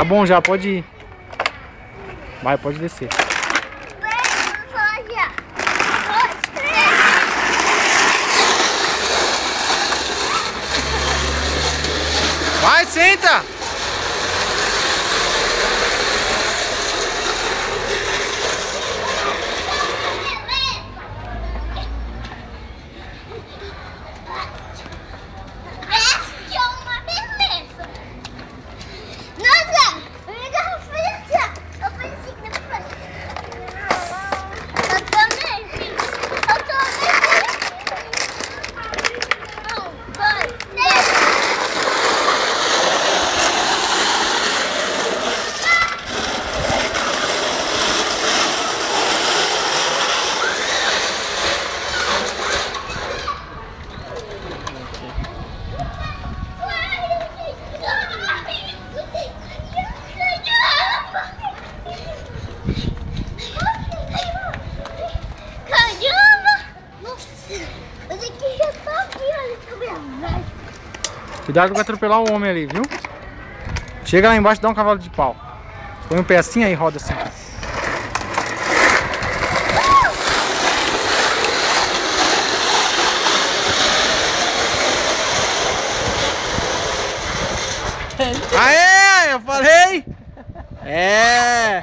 bom já, pode ir. Vai, pode descer. Vai, senta! Cuidado que vai atropelar o homem ali, viu? Chega lá embaixo e dá um cavalo de pau. Põe um pé assim aí, roda assim. Aê, eu falei! É!